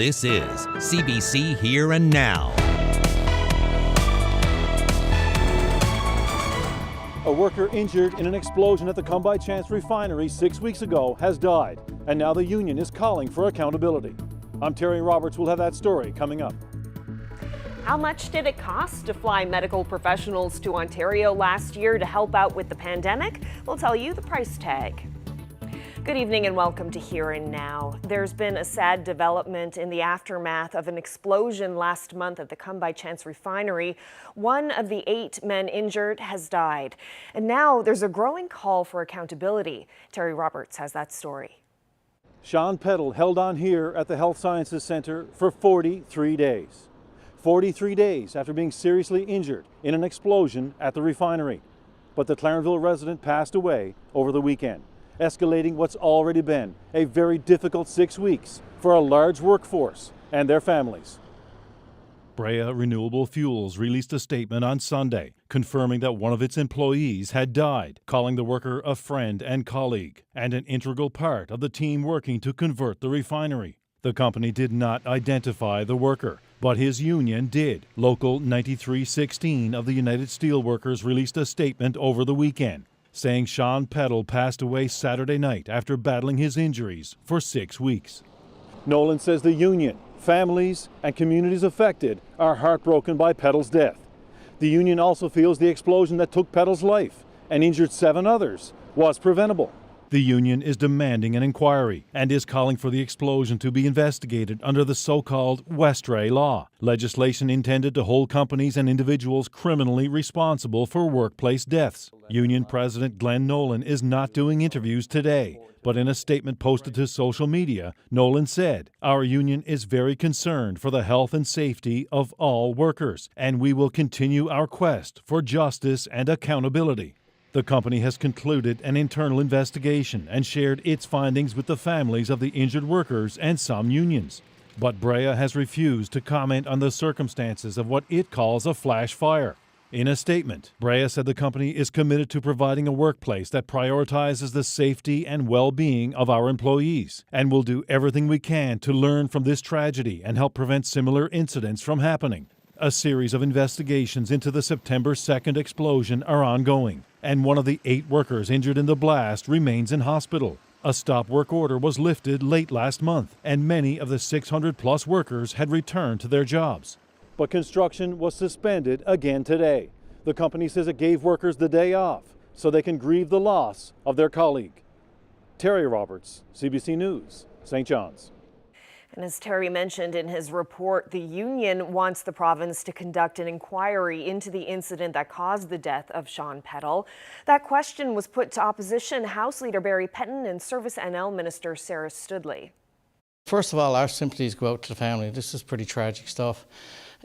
This is CBC Here and Now. A worker injured in an explosion at the Come-By-Chance Refinery 6 weeks ago has died, and now the union is calling for accountability. I'm Terry Roberts. We'll have that story coming up. How much did it cost to fly medical professionals to Ontario last year to help out with the pandemic? We'll tell you the price tag. Good evening and welcome to Here and Now. There's been a sad development in the aftermath of an explosion last month at the Come-By-Chance Refinery. One of the 8 men injured has died. And now there's a growing call for accountability. Terry Roberts has that story. Sean Peddle held on here at the Health Sciences Centre for 43 days. 43 days after being seriously injured in an explosion at the refinery. But the Clarenville resident passed away over the weekend, escalating what's already been a very difficult 6 weeks for a large workforce and their families. Brea Renewable Fuels released a statement on Sunday confirming that one of its employees had died, calling the worker a friend and colleague and an integral part of the team working to convert the refinery. The company did not identify the worker, but his union did. Local 9316 of the United Steelworkers released a statement over the weekend saying Sean Peddle passed away Saturday night after battling his injuries for 6 weeks. Nolan says the union, families, and communities affected are heartbroken by Peddle's death. The union also feels the explosion that took Peddle's life and injured 7 others was preventable. The union is demanding an inquiry and is calling for the explosion to be investigated under the so-called Westray law, legislation intended to hold companies and individuals criminally responsible for workplace deaths. Union President Glenn Nolan is not doing interviews today, but in a statement posted to social media, Nolan said, "Our union is very concerned for the health and safety of all workers, and we will continue our quest for justice and accountability." The company has concluded an internal investigation and shared its findings with the families of the injured workers and some unions. But Brea has refused to comment on the circumstances of what it calls a flash fire. In a statement, Brea said the company is committed to providing a workplace that prioritizes the safety and well-being of our employees and will do everything we can to learn from this tragedy and help prevent similar incidents from happening. A series of investigations into the September 2nd explosion are ongoing, and one of the 8 workers injured in the blast remains in hospital. A stop work order was lifted late last month, and many of the 600-plus workers had returned to their jobs. But construction was suspended again today. The company says it gave workers the day off so they can grieve the loss of their colleague. Terry Roberts, CBC News, St. John's. And as Terry mentioned in his report, the union wants the province to conduct an inquiry into the incident that caused the death of Sean Peddle. That question was put to opposition House Leader Barry Petton and Service NL Minister Sarah Studley. First of all, our sympathies go out to the family. This is pretty tragic stuff.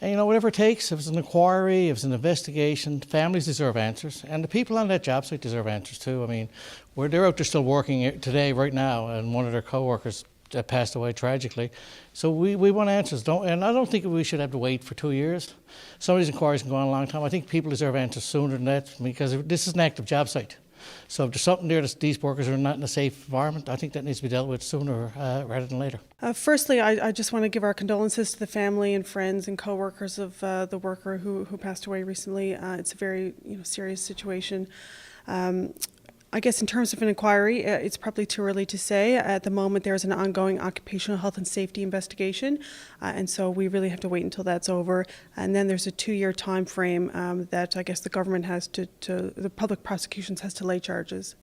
And whatever it takes, if it's an inquiry, if it's an investigation, families deserve answers. And the people on that job site deserve answers too. I mean, they're out there still working today, right now, and one of their co-workers that passed away tragically. So we want answers, and I don't think we should have to wait for 2 years. Some of these inquiries can go on a long time. I think people deserve answers sooner than that, because this is an active job site. So if there's something there that these workers are not in a safe environment, I think that needs to be dealt with sooner rather than later. Firstly, I just want to give our condolences to the family and friends and co-workers of the worker who passed away recently. It's a very serious situation. I guess in terms of an inquiry, it's probably too early to say. At the moment, there's an ongoing occupational health and safety investigation, and so we really have to wait until that's over. And then there's a 2-year time frame that I guess the government has the public prosecutions has to lay charges.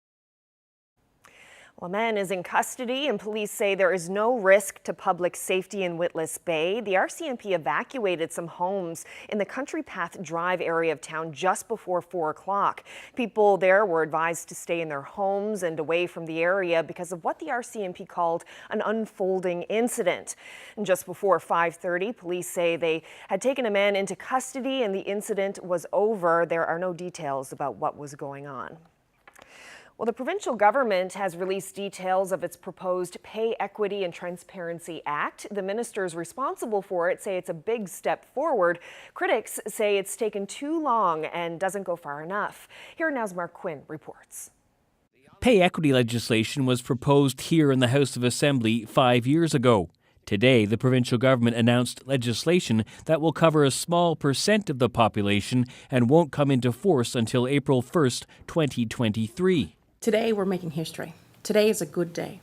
Well, a man is in custody and police say there is no risk to public safety in Whitless Bay. The RCMP evacuated some homes in the Country Path Drive area of town just before 4 o'clock. People there were advised to stay in their homes and away from the area because of what the RCMP called an unfolding incident. And just before 5:30, police say they had taken a man into custody and the incident was over. There are no details about what was going on. Well, the provincial government has released details of its proposed Pay Equity and Transparency Act. The ministers responsible for it say it's a big step forward. Critics say it's taken too long and doesn't go far enough. Here now's Mark Quinn reports. Pay equity legislation was proposed here in the House of Assembly 5 years ago. Today, the provincial government announced legislation that will cover a small percent of the population and won't come into force until April 1st, 2023. Today, we're making history. Today is a good day.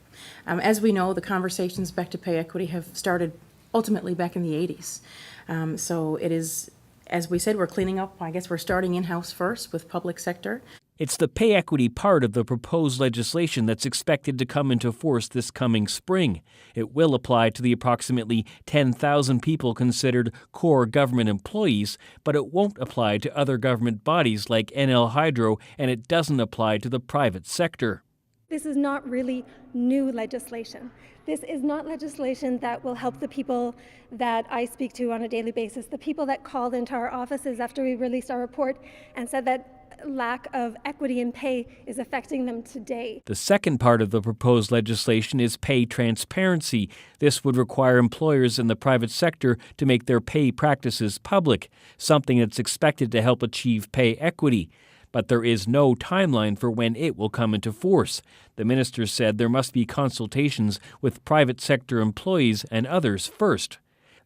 As we know, the conversations back to pay equity have started ultimately back in the 80s. So it is, as we said, we're cleaning up. I guess we're starting in-house first with public sector. It's the pay equity part of the proposed legislation that's expected to come into force this coming spring. It will apply to the approximately 10,000 people considered core government employees, but it won't apply to other government bodies like NL Hydro, and it doesn't apply to the private sector. This is not really new legislation. This is not legislation that will help the people that I speak to on a daily basis, the people that called into our offices after we released our report and said that lack of equity in pay is affecting them today. The second part of the proposed legislation is pay transparency. This would require employers in the private sector to make their pay practices public, something that's expected to help achieve pay equity. But there is no timeline for when it will come into force. The minister said there must be consultations with private sector employees and others first.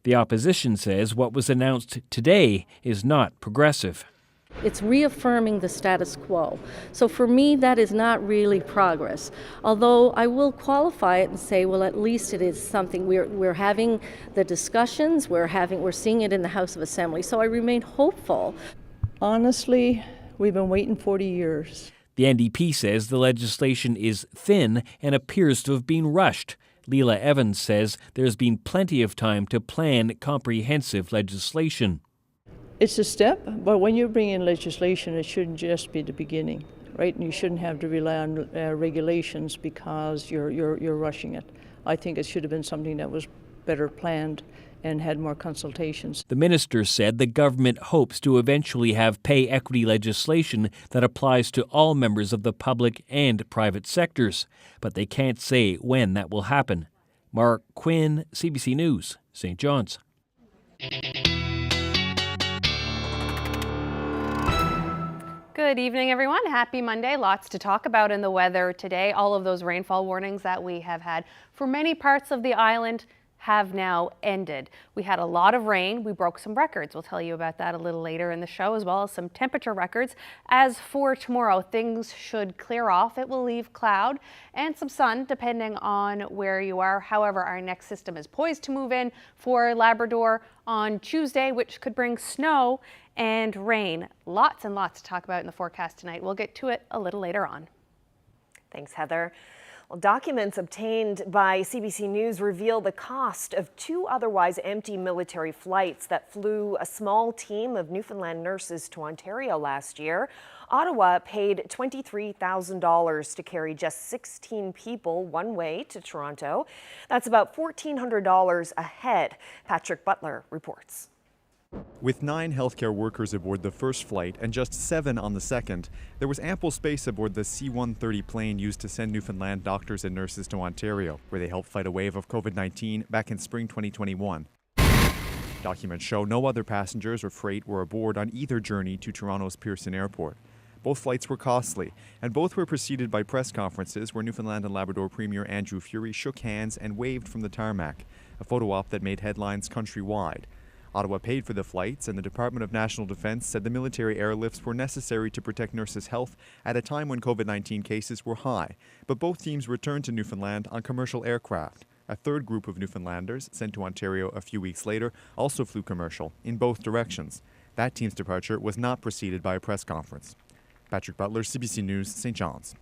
The opposition says what was announced today is not progressive. It's reaffirming the status quo. So for me, that is not really progress. Although I will qualify it and say, well, at least it is something. We're having the discussions, we're seeing it in the House of Assembly. So I remain hopeful. Honestly, we've been waiting 40 years. The NDP says the legislation is thin and appears to have been rushed. Leela Evans says there's been plenty of time to plan comprehensive legislation. It's a step, but when you bring in legislation, it shouldn't just be the beginning, right? And you shouldn't have to rely on regulations because you're rushing it. I think it should have been something that was better planned and had more consultations. The minister said the government hopes to eventually have pay equity legislation that applies to all members of the public and private sectors, but they can't say when that will happen. Mark Quinn, CBC News, St. John's. Good evening, everyone. Happy Monday. Lots to talk about in the weather today. All of those rainfall warnings that we have had for many parts of the island have now ended. We had a lot of rain. We broke some records. We'll tell you about that a little later in the show, as well as some temperature records. As for tomorrow, things should clear off. It will leave cloud and some sun, depending on where you are. However, our next system is poised to move in for Labrador on Tuesday, which could bring snow and rain. Lots and lots to talk about in the forecast tonight. We'll get to it a little later on. Thanks, Heather. Well, documents obtained by CBC News reveal the cost of two otherwise empty military flights that flew a small team of Newfoundland nurses to Ontario last year. Ottawa paid $23,000 to carry just 16 people one way to Toronto. That's about $1,400 a head. Patrick Butler reports. With 9 healthcare workers aboard the first flight and just 7 on the second, there was ample space aboard the C-130 plane used to send Newfoundland doctors and nurses to Ontario, where they helped fight a wave of COVID-19 back in spring 2021. Documents show no other passengers or freight were aboard on either journey to Toronto's Pearson Airport. Both flights were costly, and both were preceded by press conferences where Newfoundland and Labrador Premier Andrew Furey shook hands and waved from the tarmac, a photo op that made headlines countrywide. Ottawa paid for the flights, and the Department of National Defence said the military airlifts were necessary to protect nurses' health at a time when COVID-19 cases were high. But both teams returned to Newfoundland on commercial aircraft. A third group of Newfoundlanders, sent to Ontario a few weeks later, also flew commercial, in both directions. That team's departure was not preceded by a press conference. Patrick Butler, CBC News, St. John's.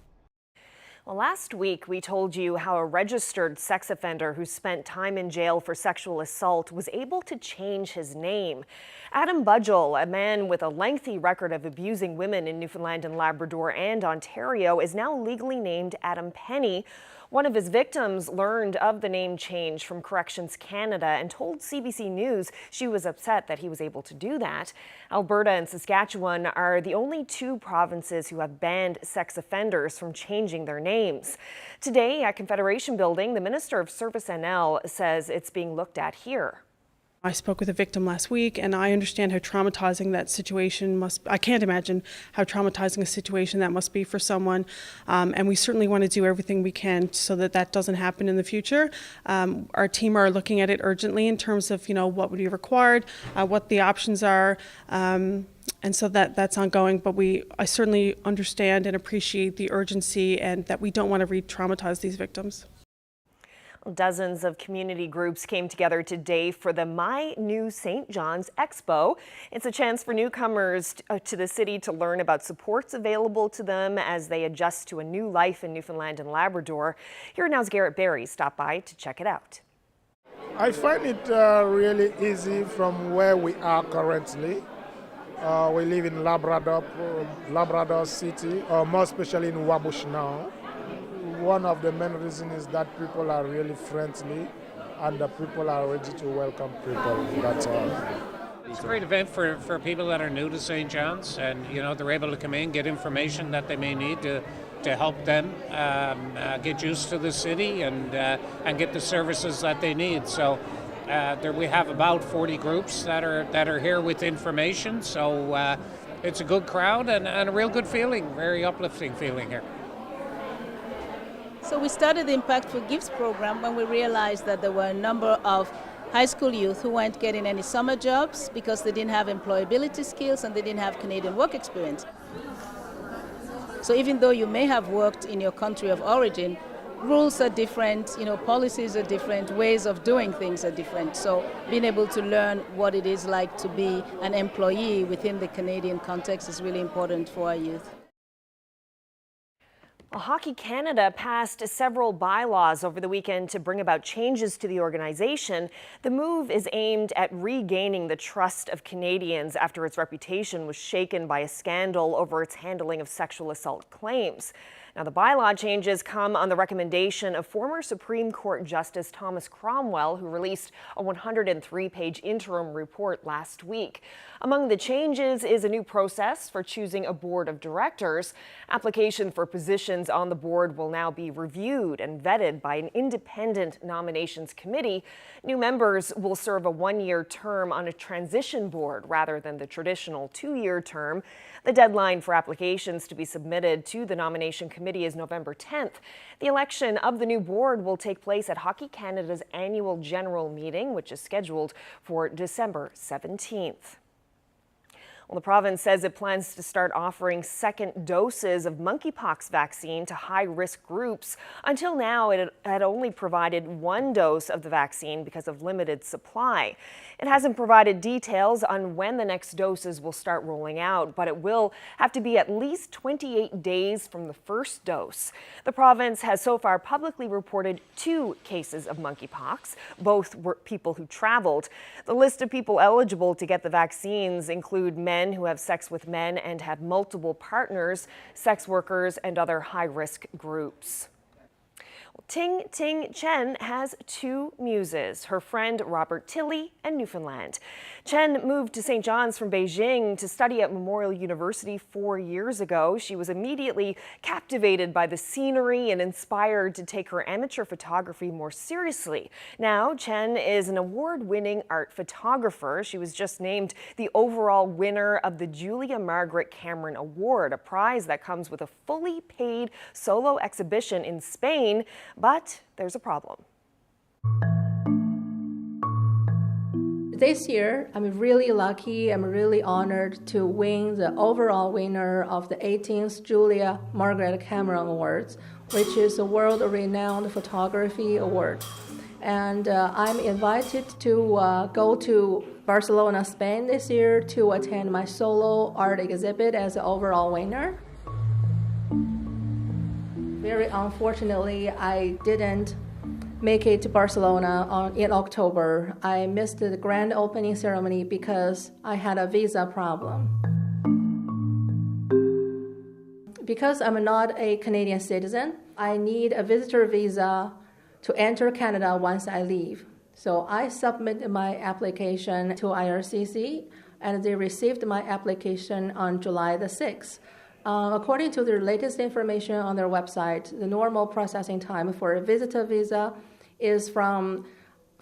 Well, last week we told you how a registered sex offender who spent time in jail for sexual assault was able to change his name. Adam Budgell, a man with a lengthy record of abusing women in Newfoundland and Labrador and Ontario, is now legally named Adam Penny. One of his victims learned of the name change from Corrections Canada and told CBC News she was upset that he was able to do that. Alberta and Saskatchewan are the only two provinces who have banned sex offenders from changing their names. Today at Confederation Building, the Minister of Service NL says it's being looked at here. I spoke with a victim last week, and I understand how traumatizing that situation I can't imagine how traumatizing a situation that must be for someone, and we certainly want to do everything we can so that that doesn't happen in the future. Our team are looking at it urgently in terms of, what would be required, what the options are, and so that's ongoing, but I certainly understand and appreciate the urgency and that we don't want to re-traumatize these victims. Dozens of community groups came together today for the My New St. John's Expo. It's a chance for newcomers to the city to learn about supports available to them as they adjust to a new life in Newfoundland and Labrador. Here now's Garrett Barry stopped by to check it out. I find it really easy from where we are currently. We live in Labrador City, or more especially in Wabush now. One of the main reasons is that people are really friendly and the people are ready to welcome people, that's all. It's a great event for people that are new to St. John's, and they're able to come in, get information that they may need to help them get used to the city and get the services that they need. So we have about 40 groups that are here with information, so it's a good crowd and a real good feeling, very uplifting feeling here. So we started the Impactful Gifts program when we realized that there were a number of high school youth who weren't getting any summer jobs because they didn't have employability skills and they didn't have Canadian work experience. So even though you may have worked in your country of origin, rules are different, policies are different, ways of doing things are different. So being able to learn what it is like to be an employee within the Canadian context is really important for our youth. Well, Hockey Canada passed several bylaws over the weekend to bring about changes to the organization. The move is aimed at regaining the trust of Canadians after its reputation was shaken by a scandal over its handling of sexual assault claims. Now, the bylaw changes come on the recommendation of former Supreme Court Justice Thomas Cromwell, who released a 103-page interim report last week. Among the changes is a new process for choosing a board of directors. Application for positions on the board will now be reviewed and vetted by an independent nominations committee. New members will serve a one-year term on a transition board rather than the traditional two-year term. The deadline for applications to be submitted to the nomination committee is November 10th. The election of the new board will take place at Hockey Canada's annual general meeting, which is scheduled for December 17th. Well, the province says it plans to start offering second doses of monkeypox vaccine to high-risk groups. Until now, it had only provided one dose of the vaccine because of limited supply. It hasn't provided details on when the next doses will start rolling out, but it will have to be at least 28 days from the first dose. The province has so far publicly reported 2 cases of monkeypox. Both were people who traveled. The list of people eligible to get the vaccines include men who have sex with men and have multiple partners, sex workers, and other high-risk groups. Ting Ting Chen has 2 muses, her friend Robert Tilley and Newfoundland. Chen moved to St. John's from Beijing to study at Memorial University 4 years ago. She was immediately captivated by the scenery and inspired to take her amateur photography more seriously. Now, Chen is an award-winning art photographer. She was just named the overall winner of the Julia Margaret Cameron Award, a prize that comes with a fully paid solo exhibition in Spain. But there's a problem. This year, I'm really lucky, I'm really honored to win the overall winner of the 18th Julia Margaret Cameron Awards, which is a world-renowned photography award. And I'm invited to go to Barcelona, Spain this year to attend my solo art exhibit as the overall winner. Very unfortunately, I didn't make it to Barcelona in October. I missed the grand opening ceremony because I had a visa problem. Because I'm not a Canadian citizen, I need a visitor visa to enter Canada once I leave. So I submitted my application to IRCC, and they received my application on July the 6th. According to the latest information on their website, the normal processing time for a visitor visa is from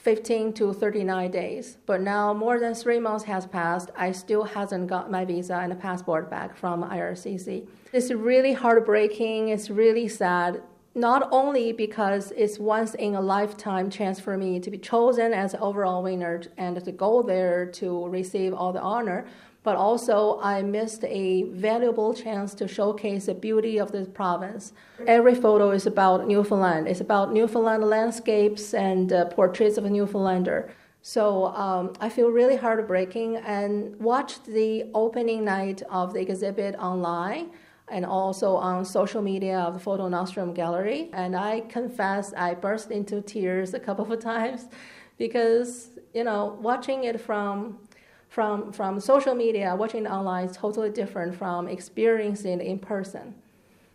15 to 39 days. But now more than 3 months has passed. I still hasn't got my visa and a passport back from IRCC. It's really heartbreaking. It's really sad. Not only because it's once in a lifetime chance for me to be chosen as overall winner and to go there to receive all the honor, but also I missed a valuable chance to showcase the beauty of this province. Every photo is about Newfoundland. It's about Newfoundland landscapes and portraits of a Newfoundlander. So I feel really heartbreaking and watched the opening night of the exhibit online and also on social media of the Photo Nostrum Gallery. And I confess I burst into tears a couple of times because, watching it from social media, watching it online is totally different from experiencing it in person.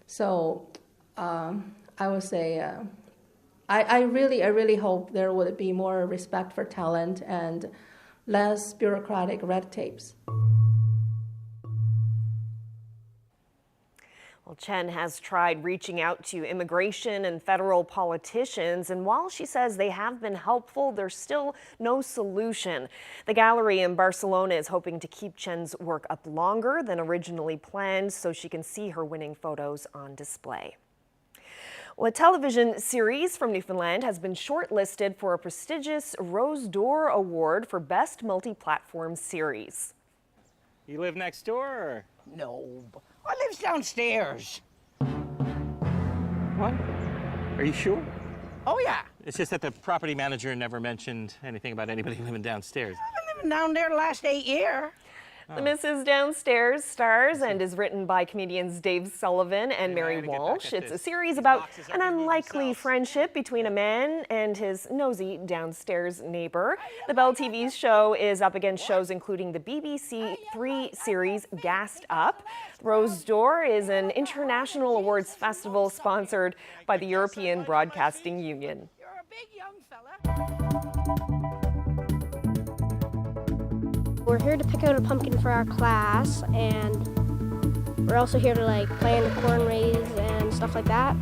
So I would say I really hope there would be more respect for talent and less bureaucratic red tapes. Well, Chen has tried reaching out to immigration and federal politicians, and while she says they have been helpful, there's still no solution. The gallery in Barcelona is hoping to keep Chen's work up longer than originally planned so she can see her winning photos on display. Well, a television series from Newfoundland has been shortlisted for a prestigious Rose d'Or Award for Best Multi-Platform Series. You live next door, or? No, I live downstairs. What? Are you sure? Oh, yeah. It's just that the property manager never mentioned anything about anybody living downstairs. I've been living down there the last 8 years. The Mrs. Downstairs stars and is written by comedians Dave Sullivan and Mary Walsh. It's a series about an unlikely friendship between a man and his nosy downstairs neighbor. The Bell TV show is up against shows including the BBC 3 series Gassed Up. Rose d'Or is an international awards festival sponsored by the European Broadcasting Union. You're a big young fella. We're here to pick out a pumpkin for our class, and we're also here to play in the corn maze and stuff like that.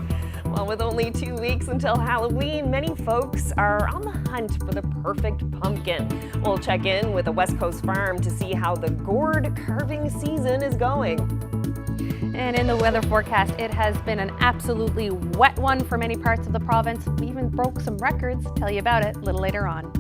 Well, with only 2 weeks until Halloween, many folks are on the hunt for the perfect pumpkin. We'll check in with a West Coast farm to see how the gourd carving season is going. And in the weather forecast, it has been an absolutely wet one for many parts of the province. We even broke some records. Tell you about it a little later on.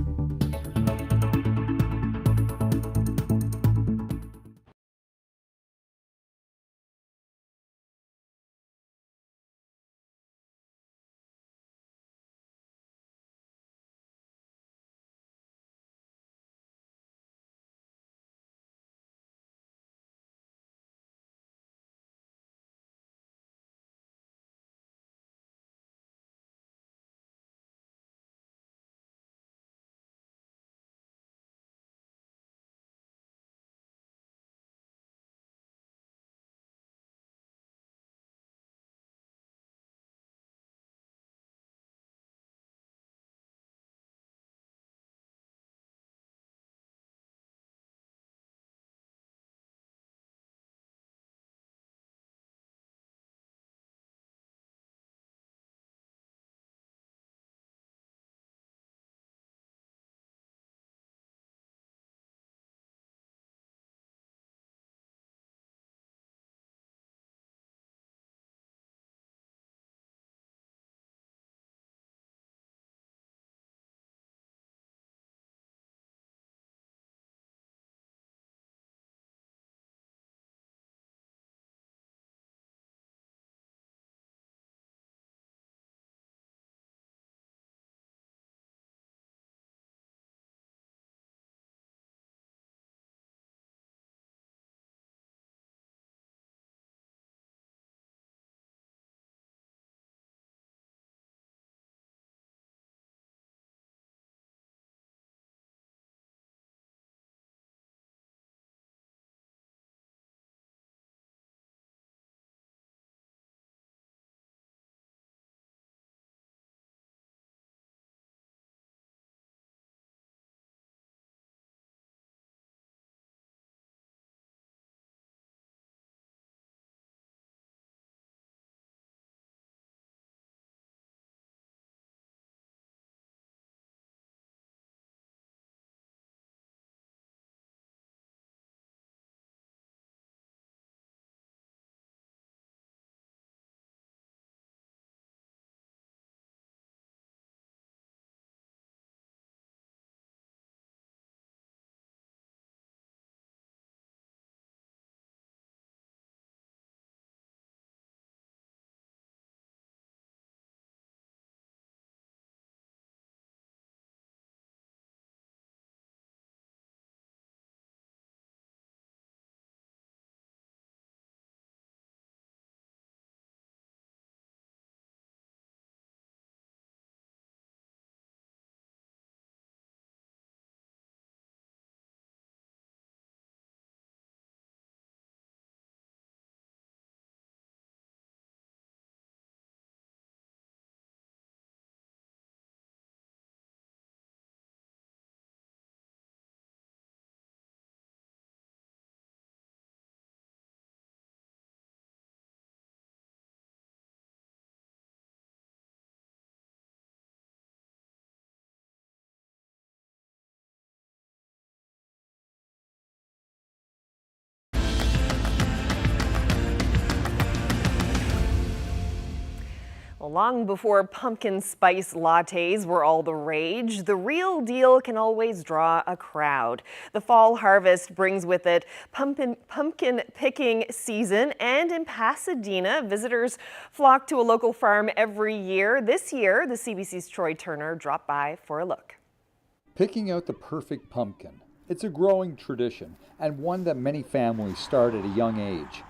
Well, long before pumpkin spice lattes were all the rage, the real deal can always draw a crowd. The fall harvest brings with it pumpkin picking season, and in Pasadena, visitors flock to a local farm every year. This year, the CBC's Troy Turner dropped by for a look. Picking out the perfect pumpkin. It's a growing tradition, and one that many families start at a young age.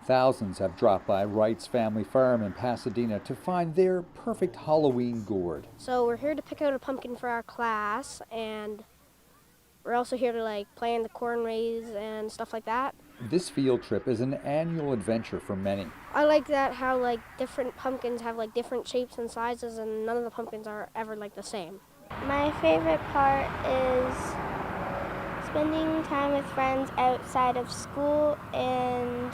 Thousands have dropped by Wright's family farm in Pasadena to find their perfect Halloween gourd. So we're here to pick out a pumpkin for our class, and we're also here to play in the corn maze and stuff like that. This field trip is an annual adventure for many. I like that how different pumpkins have different shapes and sizes, and none of the pumpkins are ever the same. My favorite part is spending time with friends outside of school and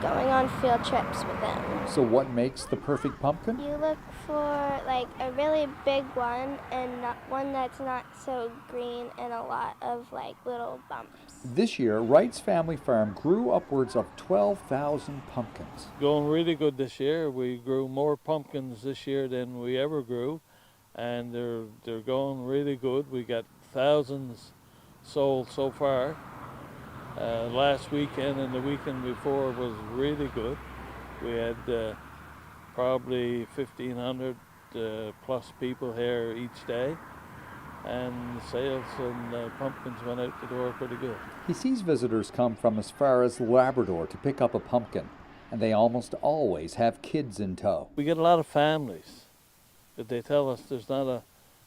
going on field trips with them. So what makes the perfect pumpkin? You look for a really big one and one that's not so green and a lot of little bumps. This year, Wright's family farm grew upwards of 12,000 pumpkins. Going really good this year. We grew more pumpkins this year than we ever grew, and they're going really good. We got thousands sold so far. Last weekend and the weekend before was really good. We had probably 1,500 plus people here each day, and the sales and pumpkins went out the door pretty good. He sees visitors come from as far as Labrador to pick up a pumpkin, and they almost always have kids in tow. We get a lot of families, but they tell us there's not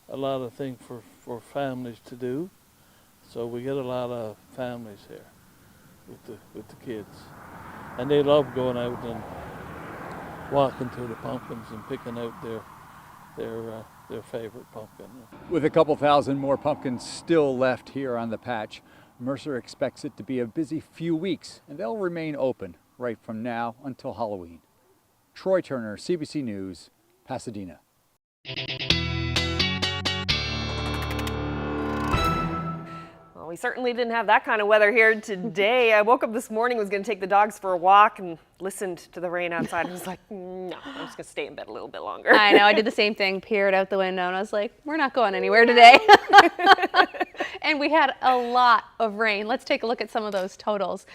a lot of things for families to do, so we get a lot of families here with the kids, and they love going out and walking through the pumpkins and picking out their favorite pumpkin. With a couple thousand more pumpkins still left here on the patch, Mercer expects it to be a busy few weeks, and they'll remain open right from now until Halloween. Troy Turner, CBC News, Pasadena. We certainly didn't have that kind of weather here today. I woke up this morning, was going to take the dogs for a walk, and listened to the rain outside and was like, no, I'm just going to stay in bed a little bit longer. I know, I did the same thing, peered out the window, and I was like, we're not going anywhere today. And we had a lot of rain. Let's take a look at some of those totals.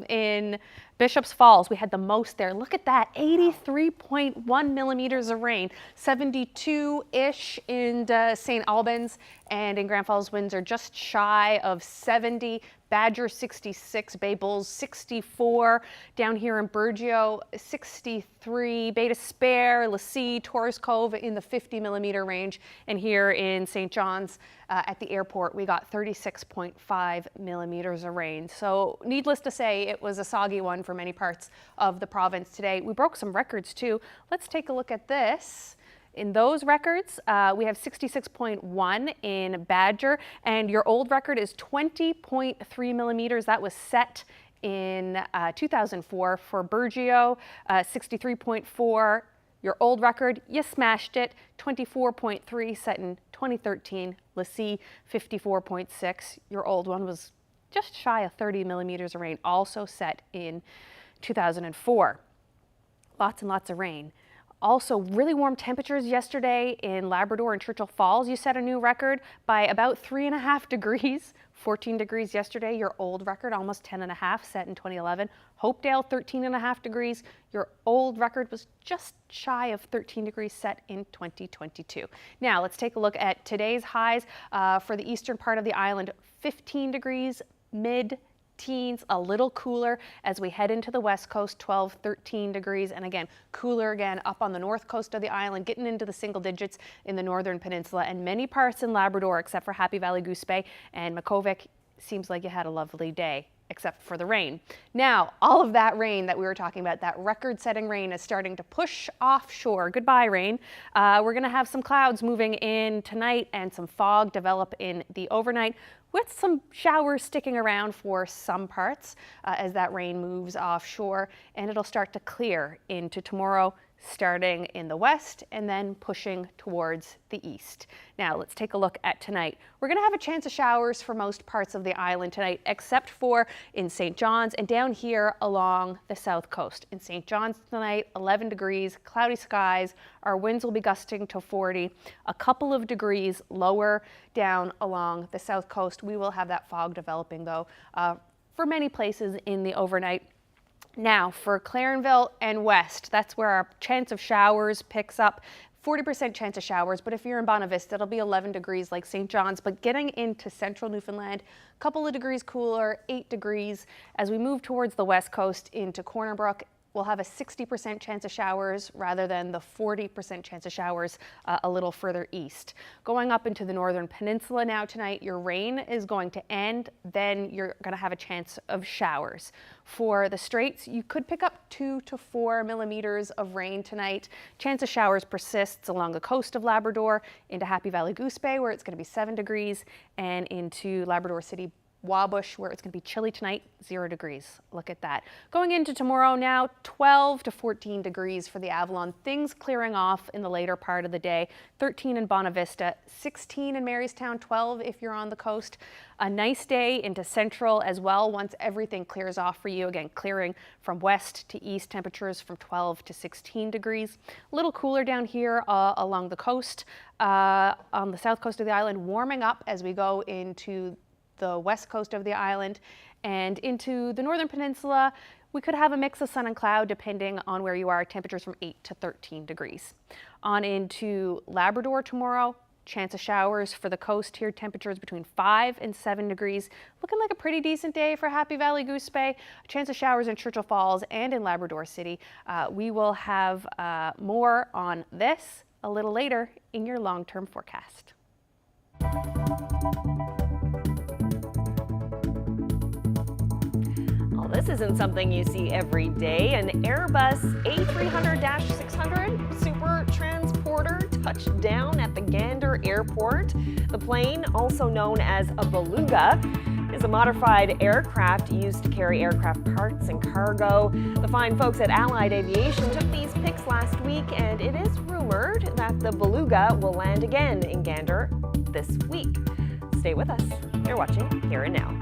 In Bishop's Falls, we had the most there. Look at that, 83.1 millimeters of rain, 72-ish in St. Albans, and in Grand Falls, Windsor, just shy of 70. Badger 66, Bay Bulls 64, down here in Burgeo 63, Bay Despair, Lassie, Torres Cove in the 50 millimeter range, and here in St. John's at the airport we got 36.5 millimeters of rain. So needless to say, it was a soggy one for many parts of the province today. We broke some records too. Let's take a look at this. In those records, we have 66.1 in Badger, and your old record is 20.3 millimeters. That was set in 2004 for Burgeo, 63.4. Your old record, you smashed it, 24.3 set in 2013. Lassie, 54.6. Your old one was just shy of 30 millimeters of rain, also set in 2004. Lots and lots of rain. Also, really warm temperatures yesterday in Labrador and Churchill Falls. You set a new record by about 3.5 degrees. 14 degrees yesterday. Your old record, almost 10.5, set in 2011. Hopedale, 13.5 degrees. Your old record was just shy of 13 degrees, set in 2022. Now, let's take a look at today's highs for the eastern part of the island. 15 degrees, mid-teens, a little cooler as we head into the west coast, 12, 13 degrees, and again, cooler again up on the north coast of the island, getting into the single digits in the northern peninsula and many parts in Labrador, except for Happy Valley Goose Bay and Makkovik. Seems like you had a lovely day, except for the rain. Now, all of that rain that we were talking about, that record-setting rain, is starting to push offshore. Goodbye, rain. We're going to have some clouds moving in tonight and some fog develop in the overnight, with some showers sticking around for some parts as that rain moves offshore, and it'll start to clear into tomorrow. starting in the west and then pushing towards the east. Now let's take a look at tonight. We're going to have a chance of showers for most parts of the island tonight, except for in St. John's and down here along the south coast. In St. John's tonight, 11 degrees, cloudy skies. Our winds will be gusting to 40. A couple of degrees lower down along the south coast. We will have that fog developing though for many places in the overnight. Now for Clarenville and west, that's where our chance of showers picks up. 40% chance of showers, but if you're in Bonavista, it'll be 11 degrees like St. John's. But getting into central Newfoundland, a couple of degrees cooler, 8 degrees. As we move towards the west coast into Corner Brook, we'll have a 60% chance of showers rather than the 40% chance of showers a little further east. Going up into the northern peninsula now tonight, your rain is going to end, then you're going to have a chance of showers. For the Straits, you could pick up 2 to 4 millimeters of rain tonight. Chance of showers persists along the coast of Labrador into Happy Valley Goose Bay, where it's going to be 7 degrees, and into Labrador City Wabush, where it's going to be chilly tonight, 0 degrees. Look at that. Going into tomorrow now, 12 to 14 degrees for the Avalon. Things clearing off in the later part of the day. 13 in Bonavista, 16 in Marystown, 12 if you're on the coast. A nice day into central as well once everything clears off for you. Again, clearing from west to east, temperatures from 12 to 16 degrees. A little cooler down here along the coast. On the south coast of the island, warming up as we go into the west coast of the island and into the northern peninsula. We could have a mix of sun and cloud depending on where you are. Temperatures from 8 to 13 degrees. On into Labrador tomorrow. Chance of showers for the coast here. Temperatures between 5 and 7 degrees. Looking like a pretty decent day for Happy Valley Goose Bay. A chance of showers in Churchill Falls and in Labrador City. We will have more on this a little later in your long-term forecast. This isn't something you see every day. An Airbus A300-600 super transporter touched down at the Gander airport. The plane, also known as a Beluga, is a modified aircraft used to carry aircraft parts and cargo. The fine folks at Allied Aviation took these pics last week, and it is rumored that the Beluga will land again in Gander this week. Stay with us. You're watching Here and Now.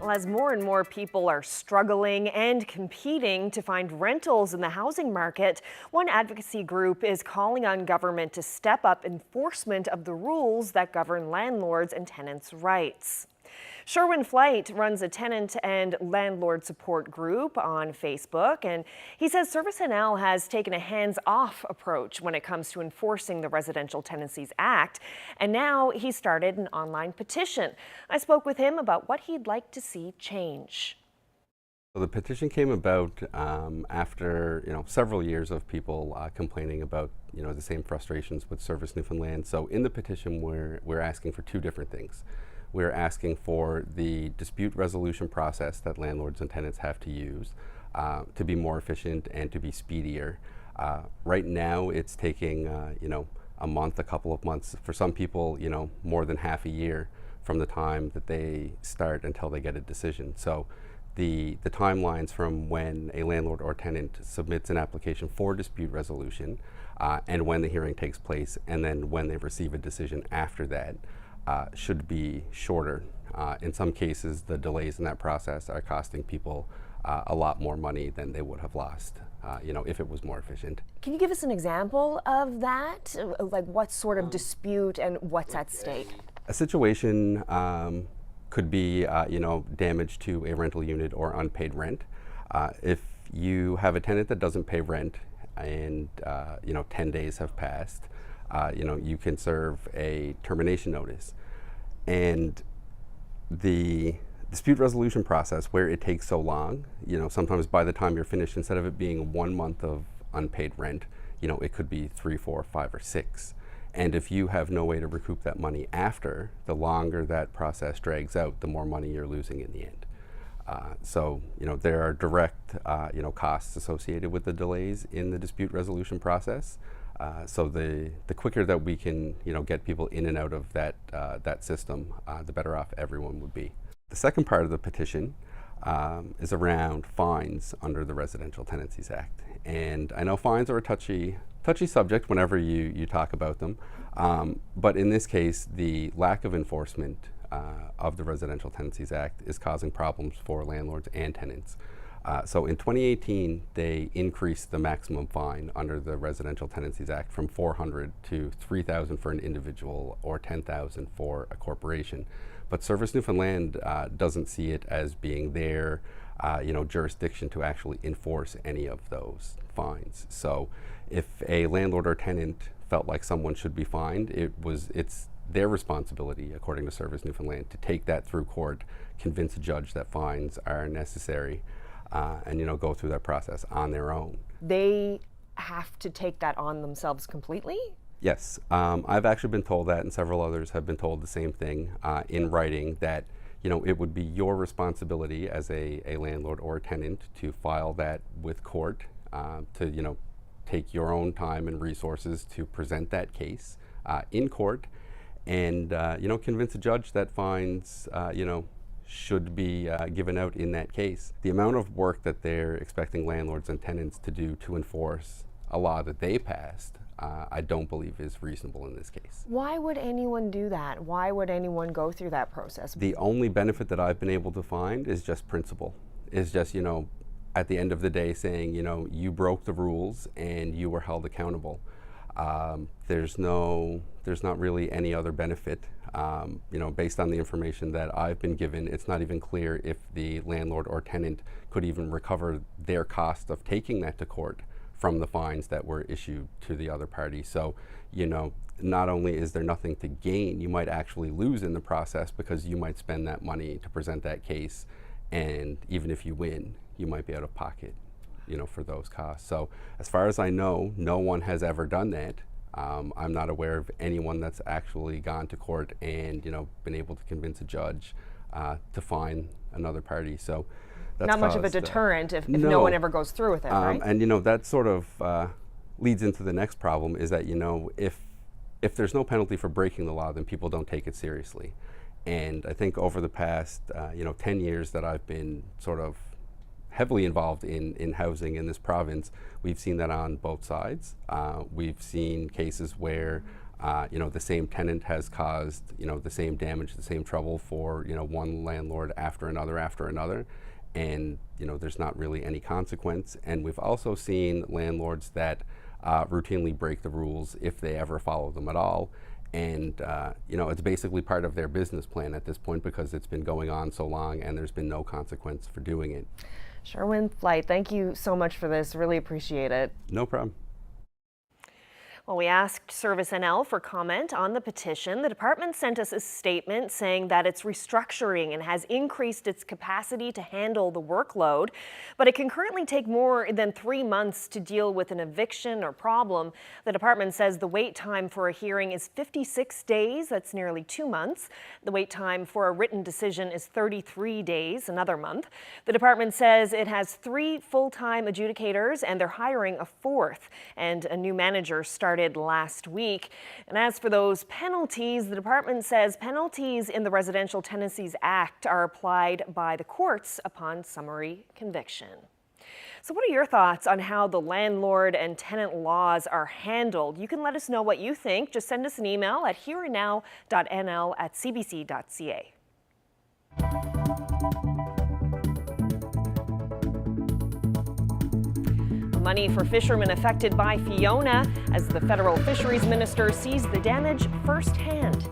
Well, as more and more people are struggling and competing to find rentals in the housing market, one advocacy group is calling on government to step up enforcement of the rules that govern landlords' and tenants' rights. Sherwin Flight runs a tenant and landlord support group on Facebook, and he says Service NL has taken a hands-off approach when it comes to enforcing the Residential Tenancies Act, and now he started an online petition. I spoke with him about what he'd like to see change. So the petition came about after several years of people complaining about the same frustrations with Service Newfoundland. So in the petition, we're asking for two different things. We're asking for the dispute resolution process that landlords and tenants have to use to be more efficient and to be speedier. Right now, it's taking a month, a couple of months. For some people, more than half a year from the time that they start until they get a decision. So the timelines from when a landlord or tenant submits an application for dispute resolution and when the hearing takes place, and then when they receive a decision after that, should be shorter. In some cases, the delays in that process are costing people a lot more money than they would have lost, if it was more efficient. Can you give us an example of that? Like what sort of dispute and what's at stake? A situation could be, damage to a rental unit or unpaid rent. If you have a tenant that doesn't pay rent and 10 days have passed, you can serve a termination notice. And the dispute resolution process, where it takes so long, sometimes by the time you're finished, instead of it being 1 month of unpaid rent, it could be 3, 4, 5, or 6. And if you have no way to recoup that money after, the longer that process drags out, the more money you're losing in the end. So there are direct, costs associated with the delays in the dispute resolution process. So the quicker that we can, get people in and out of that system, the better off everyone would be. The second part of the petition is around fines under the Residential Tenancies Act. And I know fines are a touchy subject whenever you talk about them. But in this case, the lack of enforcement of the Residential Tenancies Act is causing problems for landlords and tenants. So in 2018, they increased the maximum fine under the Residential Tenancies Act from $400 to $3,000 for an individual or $10,000 for a corporation. But Service Newfoundland doesn't see it as being their jurisdiction to actually enforce any of those fines. So if a landlord or tenant felt like someone should be fined, it's their responsibility, according to Service Newfoundland, to take that through court, convince a judge that fines are necessary, and go through that process on their own. They have to take that on themselves completely? Yes, I've actually been told that, and several others have been told the same thing in writing, that it would be your responsibility as a landlord or a tenant to file that with court, to take your own time and resources to present that case in court, and convince a judge that fines should be given out in that case. The amount of work that they're expecting landlords and tenants to do to enforce a law that they passed, I don't believe is reasonable in this case. Why would anyone do that? Why would anyone go through that process? The only benefit that I've been able to find is just principle. Is just, at the end of the day saying, you broke the rules and you were held accountable. There's not really any other benefit. Based on the information that I've been given, it's not even clear if the landlord or tenant could even recover their cost of taking that to court from the fines that were issued to the other party. So, not only is there nothing to gain, you might actually lose in the process, because you might spend that money to present that case, and even if you win, you might be out of pocket, for those costs. So as far as I know, no one has ever done that. I'm not aware of anyone that's actually gone to court and been able to convince a judge to fine another party. So that's not much of a deterrent if no one ever goes through with it, right? And that sort of leads into the next problem, is that if there's no penalty for breaking the law, then people don't take it seriously. And I think over the past 10 years that I've been sort of heavily involved in housing in this province, we've seen that on both sides. We've seen cases where the same tenant has caused, the same damage, the same trouble for, one landlord after another, and, there's not really any consequence. And we've also seen landlords that routinely break the rules if they ever follow them at all. And, it's basically part of their business plan at this point because it's been going on so long and there's been no consequence for doing it. Sherwin Flight, thank you so much for this. Really appreciate it. No problem. Well, we asked Service NL for comment on the petition. The department sent us a statement saying that it's restructuring and has increased its capacity to handle the workload, but it can currently take more than 3 months to deal with an eviction or problem. The department says the wait time for a hearing is 56 days. That's nearly 2 months. The wait time for a written decision is 33 days, another month. The department says it has 3 full-time adjudicators and they're hiring a 4th, and a new manager started last week. And as for those penalties, the department says penalties in the Residential Tenancies Act are applied by the courts upon summary conviction. So what are your thoughts on how the landlord and tenant laws are handled? You can let us know what you think. Just send us an email at hereandnow.nl@cbc.ca. Money for fishermen affected by Fiona as the federal fisheries minister sees the damage firsthand.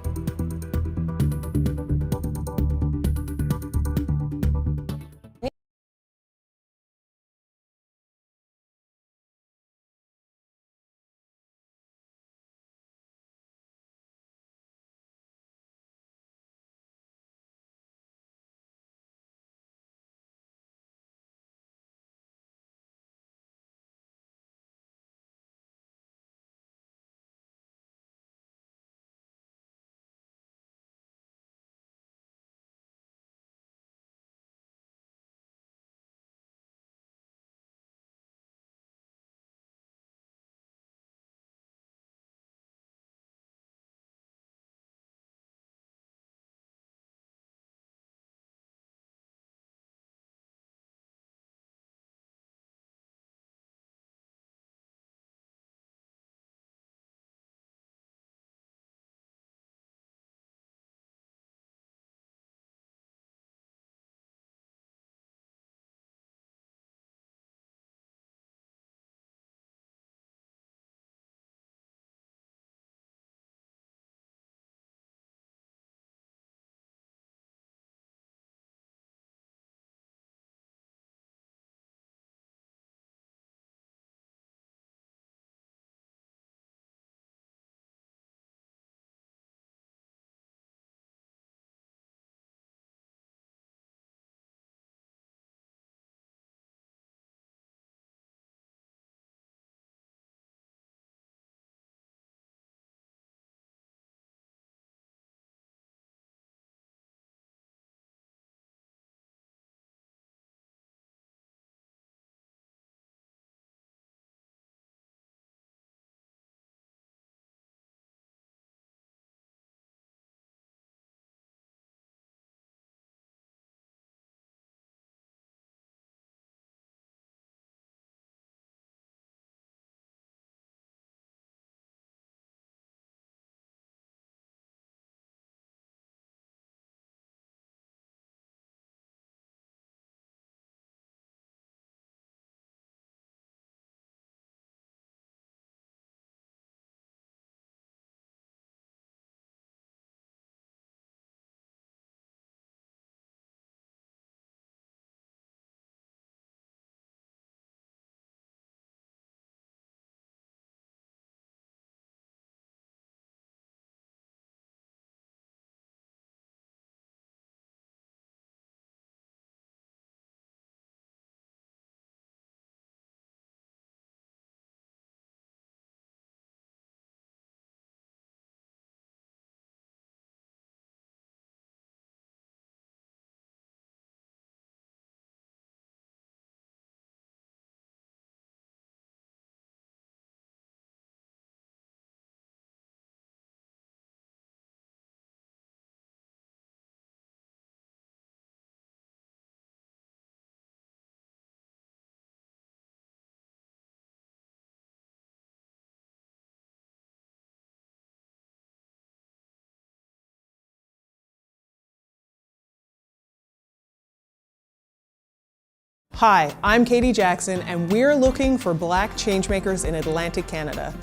Hi, I'm Katie Jackson, and we're looking for Black changemakers in Atlantic Canada.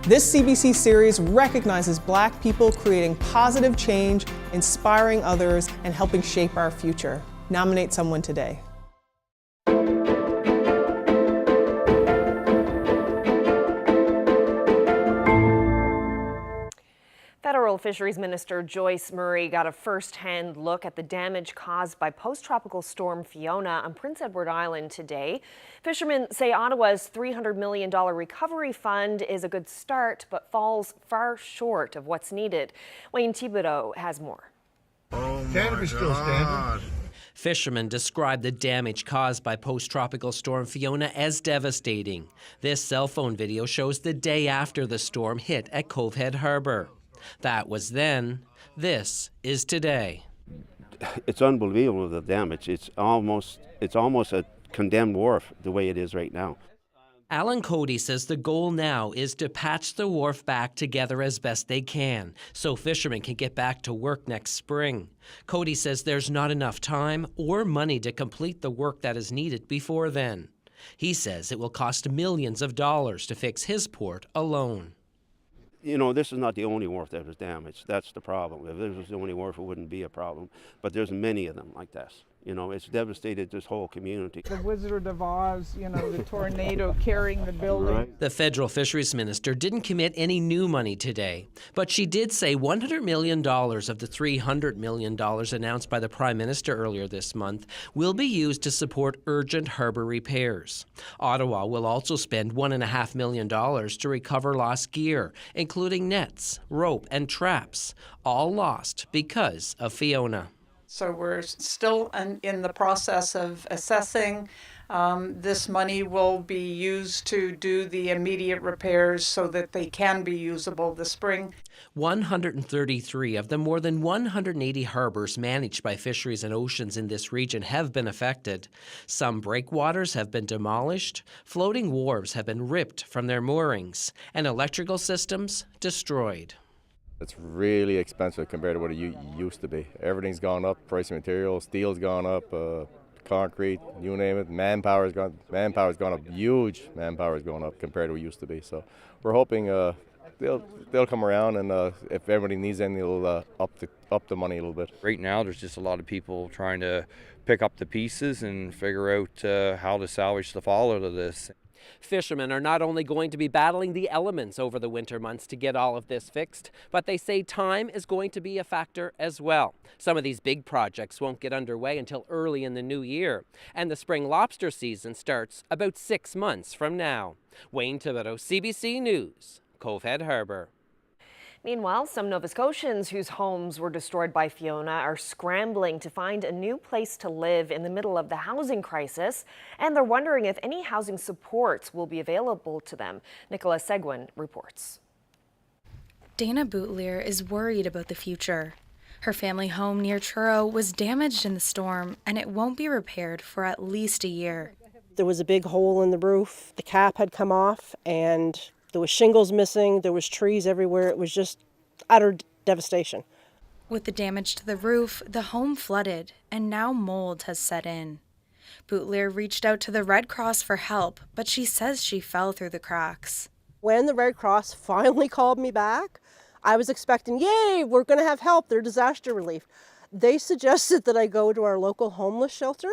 This CBC series recognizes Black people creating positive change, inspiring others, and helping shape our future. Nominate someone today. Federal Fisheries Minister Joyce Murray got a first-hand look at the damage caused by post-tropical storm Fiona on Prince Edward Island today. Fishermen say Ottawa's $300 million recovery fund is a good start, but falls far short of what's needed. Wayne Thibodeau has more. Canada's still standing. Fishermen describe the damage caused by post-tropical storm Fiona as devastating. This cell phone video shows the day after the storm hit at Cove Head Harbour. That was then. This is today. It's unbelievable, the damage. It's almost a condemned wharf the way it is right now. Alan Cody says the goal now is to patch the wharf back together as best they can so fishermen can get back to work next spring. Cody says there's not enough time or money to complete the work that is needed before then. He says it will cost millions of dollars to fix his port alone. You know, this is not the only wharf that was damaged. That's the problem. If this was the only wharf, it wouldn't be a problem. But there's many of them like this. You know, it's devastated this whole community. The Wizard of Oz, you know, the tornado carrying the building. Right. The federal fisheries minister didn't commit any new money today, but she did say $100 million of the $300 million announced by the Prime Minister earlier this month will be used to support urgent harbour repairs. Ottawa will also spend $1.5 million to recover lost gear, including nets, rope, and traps, all lost because of Fiona. So we're still in the process of assessing. This money will be used to do the immediate repairs so that they can be usable this spring. 133 of the more than 180 harbors managed by Fisheries and Oceans in this region have been affected. Some breakwaters have been demolished, floating wharves have been ripped from their moorings, and electrical systems destroyed. It's really expensive compared to what it used to be. Everything's gone up, price of materials, steel's gone up, concrete, you name it. Manpower's gone up, huge manpower's gone up compared to what it used to be. So we're hoping they'll come around, and if everybody needs anything, they'll up the money a little bit. Right now, there's just a lot of people trying to pick up the pieces and figure out how to salvage the fall out of this. Fishermen are not only going to be battling the elements over the winter months to get all of this fixed, but they say time is going to be a factor as well. Some of these big projects won't get underway until early in the new year, and the spring lobster season starts about 6 months from now. Wayne Thibodeau, CBC News, Cove Head Harbour. Meanwhile, some Nova Scotians whose homes were destroyed by Fiona are scrambling to find a new place to live in the middle of the housing crisis, and they're wondering if any housing supports will be available to them. Nicola Seguin reports. Dana Boutelier is worried about the future. Her family home near Truro was damaged in the storm, and it won't be repaired for at least a year. There was a big hole in the roof. The cap had come off, and there was shingles missing, there was trees everywhere. It was just utter devastation. With the damage to the roof, the home flooded, and now mold has set in. Boutelier reached out to the Red Cross for help, but she says she fell through the cracks. When the Red Cross finally called me back, I was expecting, yay, we're going to have help, they're disaster relief. They suggested that I go to our local homeless shelter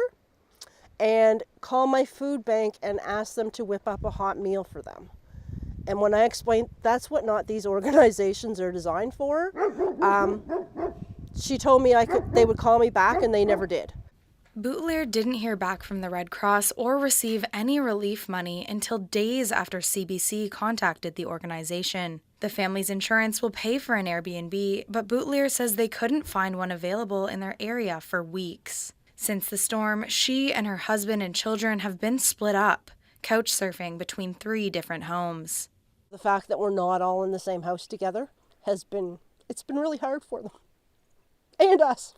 and call my food bank and ask them to whip up a hot meal for them. And when I explained that's what not these organizations are designed for, she told me they would call me back, and they never did. Boutelier didn't hear back from the Red Cross or receive any relief money until days after CBC contacted the organization. The family's insurance will pay for an Airbnb, but Boutelier says they couldn't find one available in their area for weeks. Since the storm, she and her husband and children have been split up, couch surfing between 3 different homes. The fact that we're not all in the same house together it's been really hard for them. And us.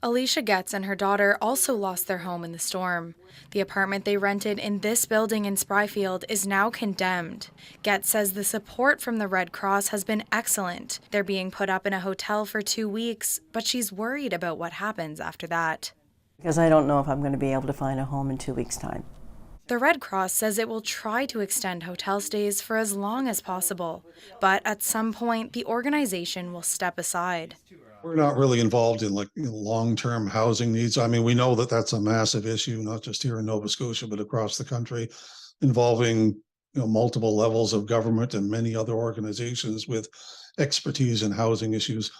Alicia Getz and her daughter also lost their home in the storm. The apartment they rented in this building in Spryfield is now condemned. Getz says the support from the Red Cross has been excellent. They're being put up in a hotel for 2 weeks, but she's worried about what happens after that. Because I don't know if I'm going to be able to find a home in 2 weeks' time. The Red Cross says it will try to extend hotel stays for as long as possible, but at some point the organization will step aside. We're not really involved in long-term housing needs. I mean, we know that that's a massive issue, not just here in Nova Scotia, but across the country, involving multiple levels of government and many other organizations with expertise in housing issues.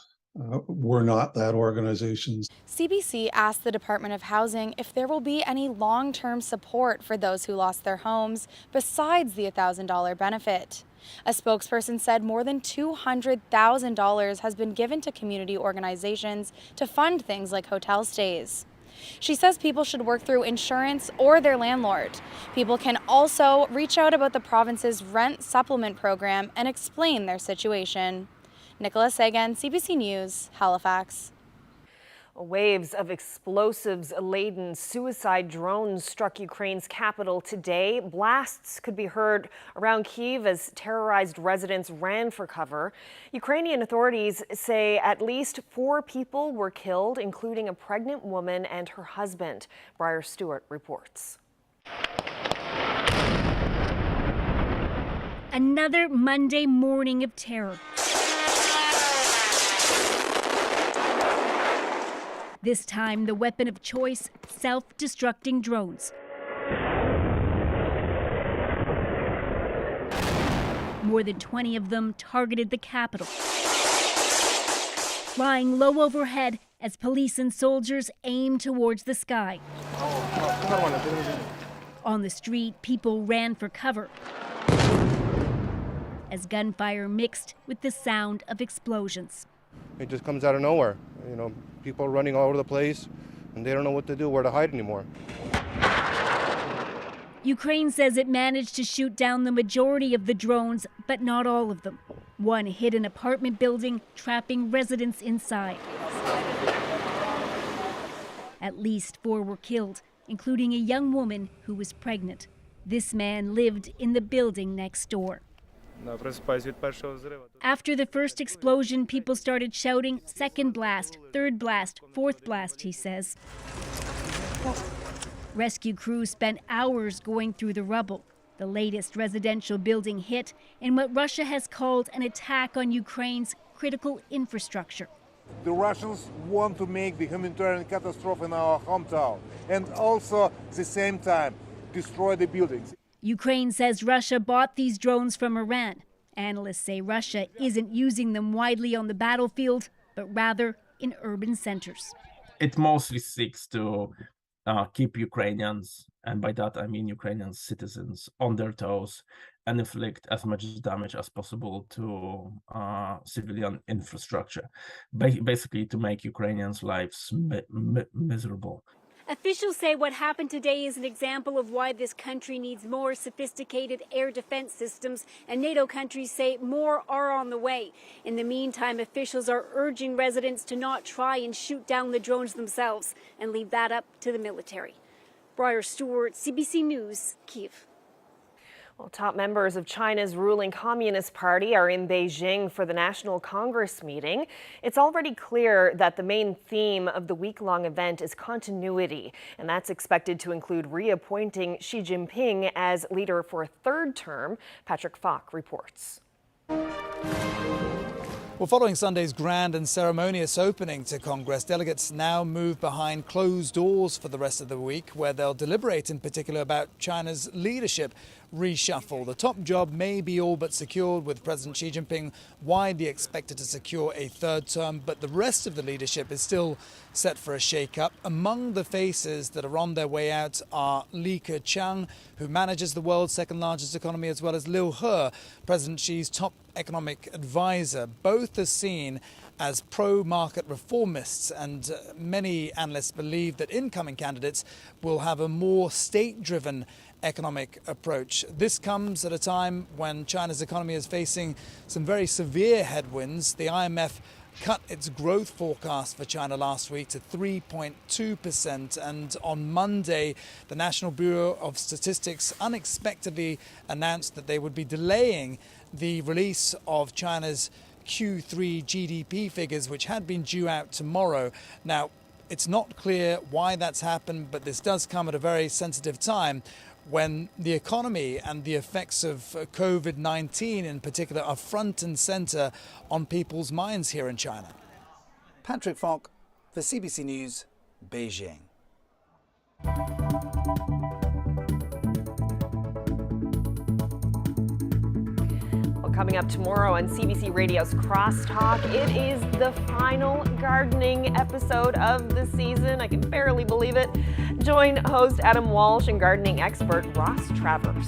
We're not that organization. CBC asked the Department of Housing if there will be any long-term support for those who lost their homes besides the $1,000 benefit. A spokesperson said more than $200,000 has been given to community organizations to fund things like hotel stays. She says people should work through insurance or their landlord. People can also reach out about the province's rent supplement program and explain their situation. Nicola Sagan, CBC News, Halifax. Waves of explosives-laden suicide drones struck Ukraine's capital today. Blasts could be heard around Kyiv as terrorized residents ran for cover. Ukrainian authorities say at least 4 people were killed, including a pregnant woman and her husband. Briar Stewart reports. Another Monday morning of terror. This time, the weapon of choice, self-destructing drones. More than 20 of them targeted the capital, flying low overhead as police and soldiers aim towards the sky. On the street, people ran for cover as gunfire mixed with the sound of explosions. It just comes out of nowhere. People running all over the place, and they don't know what to do, where to hide anymore. Ukraine says it managed to shoot down the majority of the drones, but not all of them. One hit an apartment building, trapping residents inside. At least 4 were killed, including a young woman who was pregnant. This man lived in the building next door. After the first explosion, people started shouting, second blast, third blast, fourth blast, he says. Rescue crews spent hours going through the rubble. The latest residential building hit in what Russia has called an attack on Ukraine's critical infrastructure. The Russians want to make the humanitarian catastrophe in our hometown and also at the same time destroy the buildings. Ukraine says Russia bought these drones from Iran. Analysts say Russia isn't using them widely on the battlefield, but rather in urban centers. It mostly seeks to keep Ukrainians, and by that I mean Ukrainian citizens, on their toes and inflict as much damage as possible to civilian infrastructure, basically to make Ukrainians' lives miserable. Officials say what happened today is an example of why this country needs more sophisticated air defense systems, and NATO countries say more are on the way. In the meantime, officials are urging residents to not try and shoot down the drones themselves and leave that up to the military. Briar Stewart, CBC News, Kyiv. Well, top members of China's ruling Communist Party are in Beijing for the National Congress meeting. It's already clear that the main theme of the week-long event is continuity, and that's expected to include reappointing Xi Jinping as leader for a 3rd term. Patrick Falk reports. Well, following Sunday's grand and ceremonious opening to Congress, delegates now move behind closed doors for the rest of the week, where they'll deliberate in particular about China's leadership reshuffle. The top job may be all but secured, with President Xi Jinping widely expected to secure a 3rd term, but the rest of the leadership is still set for a shake-up. Among the faces that are on their way out are Li Keqiang, who manages the world's 2nd largest economy, as well as Liu He, President Xi's top economic advisor. Both are seen as pro-market reformists, and many analysts believe that incoming candidates will have a more state-driven economic approach. This comes at a time when China's economy is facing some very severe headwinds. The IMF cut its growth forecast for China last week to 3.2%, and on Monday the National Bureau of Statistics unexpectedly announced that they would be delaying the release of China's Q3 GDP figures, which had been due out tomorrow. Now, It's not clear why that's happened, but this does come at a very sensitive time when the economy and the effects of COVID-19 in particular are front and center on people's minds here in China. Patrick Falk for CBC News, Beijing. Coming up tomorrow on CBC Radio's Crosstalk, it is the final gardening episode of the season. I can barely believe it. Join host Adam Walsh and gardening expert Ross Travers.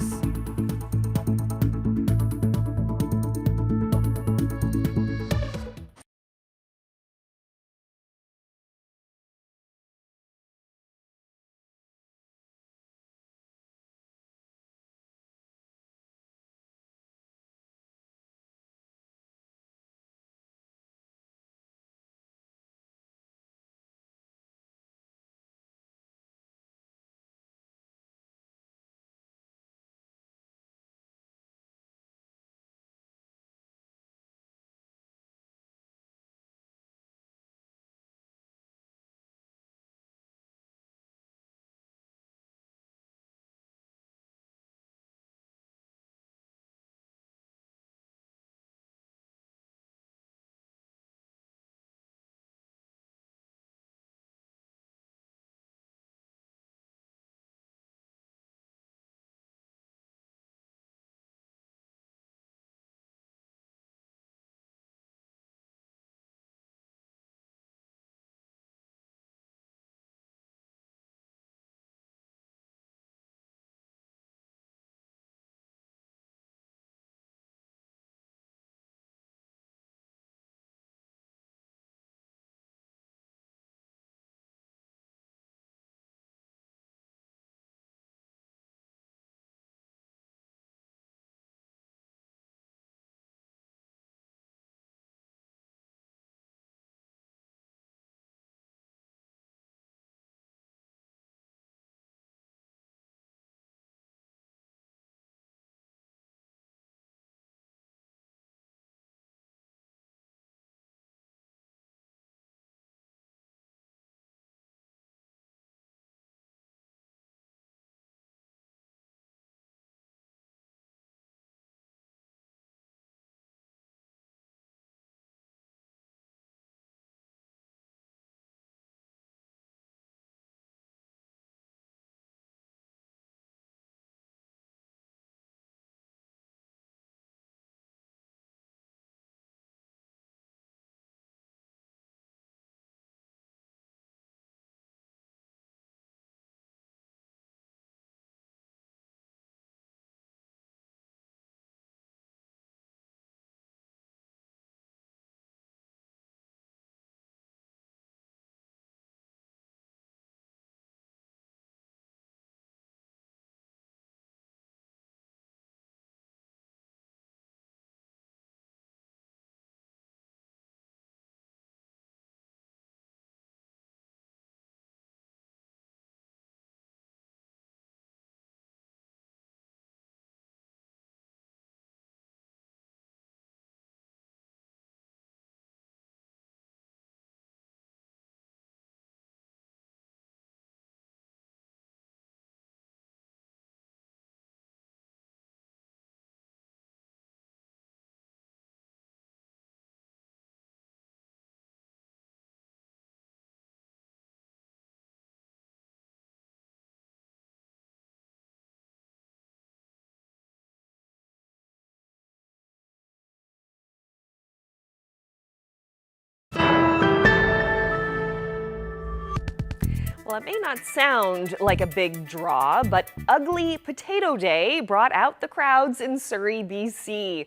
Well, it may not sound like a big draw, but Ugly Potato Day brought out the crowds in Surrey, BC.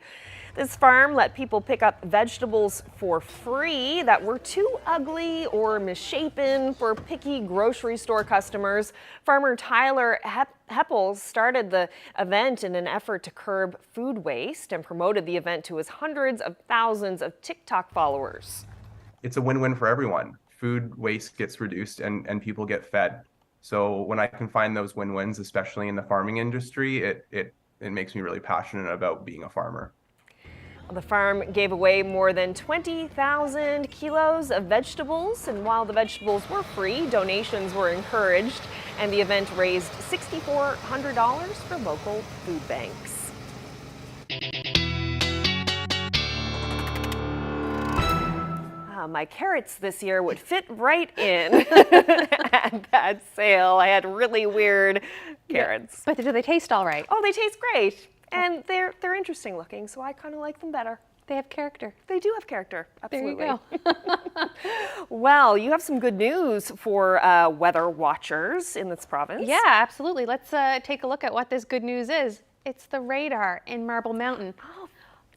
This farm let people pick up vegetables for free that were too ugly or misshapen for picky grocery store customers. Farmer Tyler Heppels started the event in an effort to curb food waste and promoted the event to his hundreds of thousands of TikTok followers. It's a win-win for everyone. Food waste gets reduced and people get fed. So when I can find those win-wins, especially in the farming industry, it makes me really passionate about being a farmer. The farm gave away more than 20,000 kilos of vegetables, and while the vegetables were free, donations were encouraged, and the event raised $6,400 for local food banks. My carrots this year would fit right in at that sale. I had really weird carrots. But do they taste all right? Oh, they taste great. And they're interesting looking, so I kind of like them better. They have character. They do have character, absolutely. There you go. Well, you have some good news for weather watchers in this province. Yeah, absolutely. Let's take a look at what this good news is. It's the radar in Marble Mountain. Oh,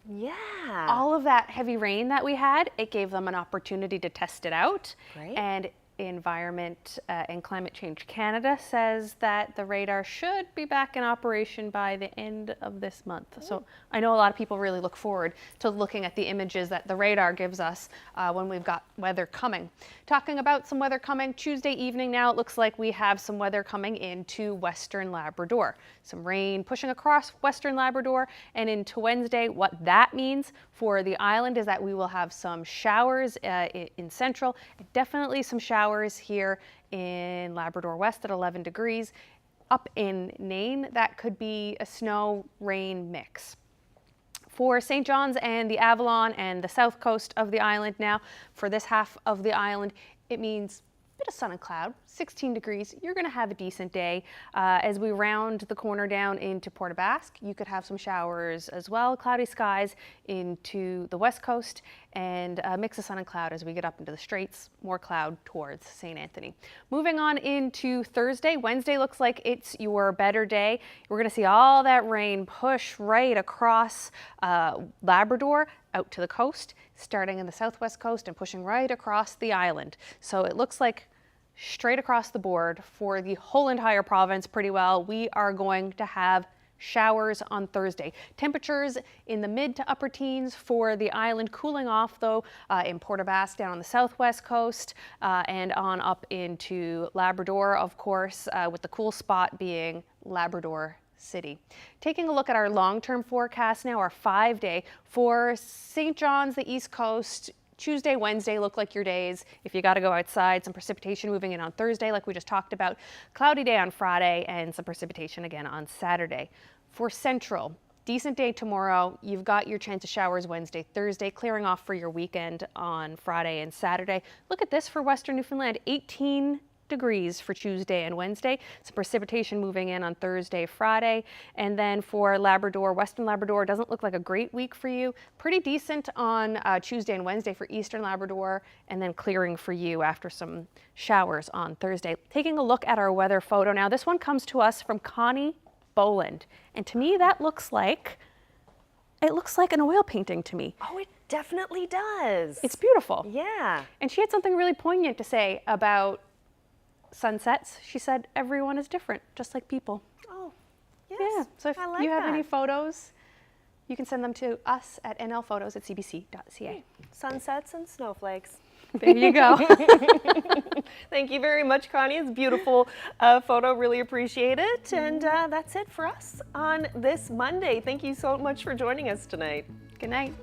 yeah. All of that heavy rain that we had, it gave them an opportunity to test it out. Great. And Environment and Climate Change Canada says that the radar should be back in operation by the end of this month. So I know a lot of people really look forward to looking at the images that the radar gives us when we've got weather coming. Talking about some weather coming, Tuesday evening now, it looks like we have some weather coming into Western Labrador. Some rain pushing across Western Labrador and into Wednesday. What that means for the island is that we will have some showers in central, and definitely some showers here in Labrador West at 11 degrees. Up in Nain, that could be a snow-rain mix. For St. John's and the Avalon and the south coast of the island now, for this half of the island, it means a bit of sun and cloud, 16 degrees. You're going to have a decent day. As we round the corner down into Port aux Basques, you could have some showers as well. Cloudy skies into the west coast and a mix of sun and cloud as we get up into the Straits, more cloud towards St. Anthony. Moving on into Thursday. Wednesday looks like it's your better day. We're going to see all that rain push right across Labrador out to the coast, starting in the southwest coast and pushing right across the island. So it looks like straight across the board for the whole entire province pretty well. We are going to have showers on Thursday. Temperatures in the mid to upper teens for the island, cooling off though in Port aux Basques down on the southwest coast and on up into Labrador, of course, with the cool spot being Labrador City. Taking a look at our long-term forecast now, our 5-day for St. John's, the East Coast. Tuesday, Wednesday look like your days if you got to go outside. Some precipitation moving in on Thursday like we just talked about. Cloudy day on Friday and some precipitation again on Saturday. For Central, decent day tomorrow. You've got your chance of showers Wednesday, Thursday, clearing off for your weekend on Friday and Saturday. Look at this for Western Newfoundland, 18 degrees for Tuesday and Wednesday. Some precipitation moving in on Thursday, Friday. And then for Labrador, Western Labrador, doesn't look like a great week for you. Pretty decent on Tuesday and Wednesday for Eastern Labrador, and then clearing for you after some showers on Thursday. Taking a look at our weather photo now. This one comes to us from Connie Boland. And to me, that looks like, it looks like an oil painting to me. Oh, it definitely does. It's beautiful. Yeah. And she had something really poignant to say about sunsets. She said, everyone is different, just like people. Oh, yes. Yeah. So if I like you have that. any photos, you can send them to us at nlphotos@cbc.ca. Sunsets and snowflakes. There you go. Thank you very much, Connie. It's a beautiful photo. Really appreciate it. And that's it for us on this Monday. Thank you so much for joining us tonight. Good night.